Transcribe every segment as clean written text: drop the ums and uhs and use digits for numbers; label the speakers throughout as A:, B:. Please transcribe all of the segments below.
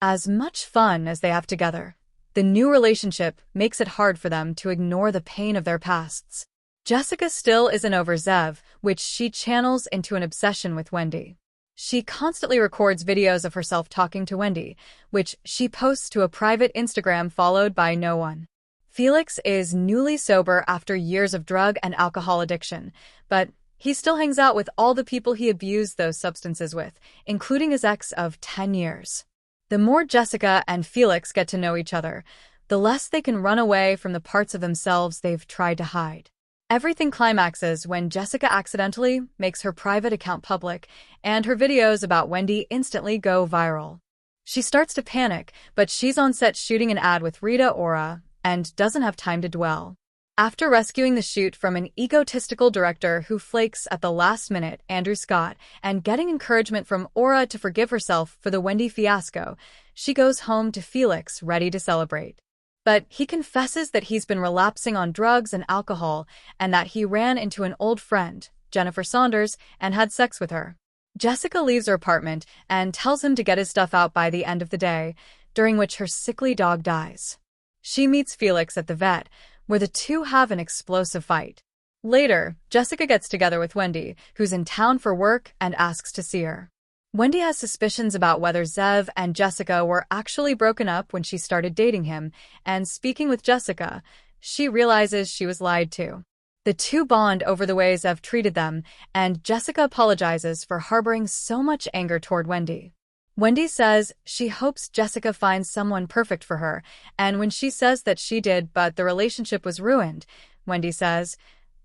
A: As much fun as they have together, the new relationship makes it hard for them to ignore the pain of their pasts. Jessica still isn't over Zev, which she channels into an obsession with Wendy. She constantly records videos of herself talking to Wendy, which she posts to a private Instagram followed by no one. Felix is newly sober after years of drug and alcohol addiction, but he still hangs out with all the people he abused those substances with, including his ex of 10 years. The more Jessica and Felix get to know each other, the less they can run away from the parts of themselves they've tried to hide. Everything climaxes when Jessica accidentally makes her private account public, and her videos about Wendy instantly go viral. She starts to panic, but she's on set shooting an ad with Rita Ora and doesn't have time to dwell. After rescuing the shoot from an egotistical director who flakes at the last minute, Andrew Scott, and getting encouragement from Ora to forgive herself for the Wendy fiasco, she goes home to Felix ready to celebrate. But he confesses that he's been relapsing on drugs and alcohol and that he ran into an old friend, Jennifer Saunders, and had sex with her. Jessica leaves her apartment and tells him to get his stuff out by the end of the day, during which her sickly dog dies. She meets Felix at the vet, where the two have an explosive fight. Later, Jessica gets together with Wendy, who's in town for work, and asks to see her. Wendy has suspicions about whether Zev and Jessica were actually broken up when she started dating him, and speaking with Jessica, she realizes she was lied to. The two bond over the way Zev treated them, and Jessica apologizes for harboring so much anger toward Wendy. Wendy says she hopes Jessica finds someone perfect for her, and when she says that she did but the relationship was ruined, Wendy says,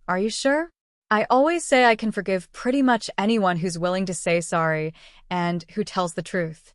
A: "Are you sure? I always say I can forgive pretty much anyone who's willing to say sorry and who tells the truth."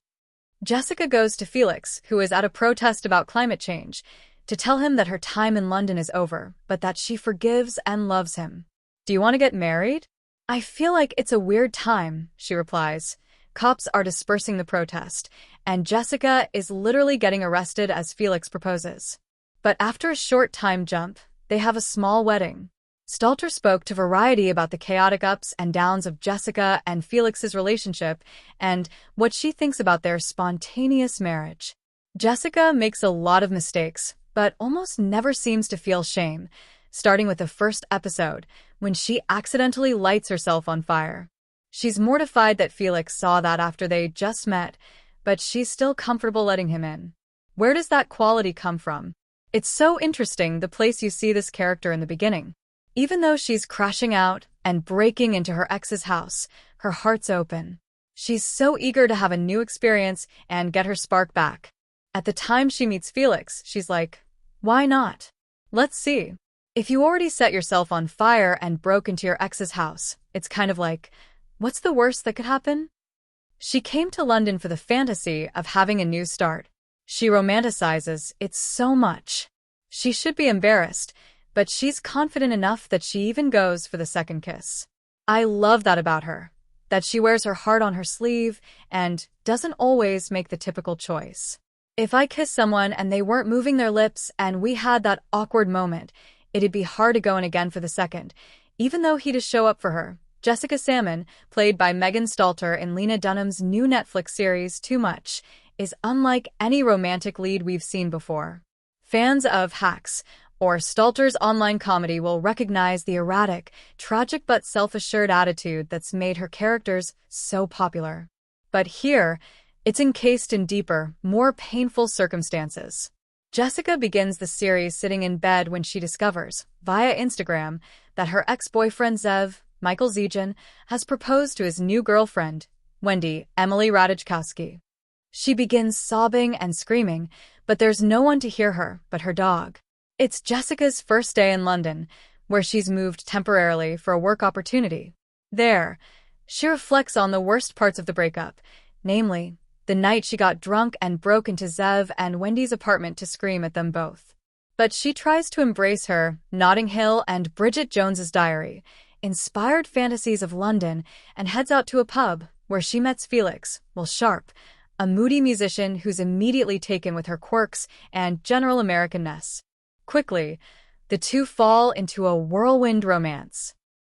A: Jessica goes to Felix, who is at a protest about climate change, to tell him that her time in London is over, but that she forgives and loves him. "Do you want to get married?" "I feel like it's a weird time," she replies. Cops are dispersing the protest, and Jessica is literally getting arrested as Felix proposes. But after a short time jump, they have a small wedding. Stalter spoke to Variety about the chaotic ups and downs of Jessica and Felix's relationship and what she thinks about their spontaneous marriage. Jessica makes a lot of mistakes, but almost never seems to feel shame, starting with the first episode, when she accidentally lights herself on fire. She's mortified that Felix saw that after they just met, but she's still comfortable letting him in. Where does that quality come from? It's so interesting the place you see this character in the beginning. Even though she's crashing out and breaking into her ex's house, her heart's open. She's so eager to have a new experience and get her spark back. At the time she meets Felix, she's like, why not? Let's see. If you already set yourself on fire and broke into your ex's house, it's kind of like, what's the worst that could happen? She came to London for the fantasy of having a new start. She romanticizes it so much. She should be embarrassed, but she's confident enough that she even goes for the second kiss. I love that about her, that she wears her heart on her sleeve and doesn't always make the typical choice. If I kissed someone and they weren't moving their lips and we had that awkward moment, it'd be hard to go in again for the second, even though he'd show up for her. Jessica Salmon, played by Megan Stalter in Lena Dunham's new Netflix series Too Much, is unlike any romantic lead we've seen before. Fans of Hacks or Stalter's online comedy will recognize the erratic, tragic but self-assured attitude that's made her characters so popular. But here, it's encased in deeper, more painful circumstances. Jessica begins the series sitting in bed when she discovers, via Instagram, that her ex-boyfriend Zev, Michael Zejan, has proposed to his new girlfriend, Wendy, Emily Ratajkowski. She begins sobbing and screaming, but there's no one to hear her but her dog. It's Jessica's first day in London, where she's moved temporarily for a work opportunity. There, she reflects on the worst parts of the breakup, namely, the night she got drunk and broke into Zev and Wendy's apartment to scream at them both. But she tries to embrace her Notting Hill and Bridget Jones's Diary, inspired fantasies of London, and heads out to a pub where she meets Felix, Will Sharp, a moody musician who's immediately taken with her quirks and general Americanness. Quickly, the two fall into a whirlwind romance.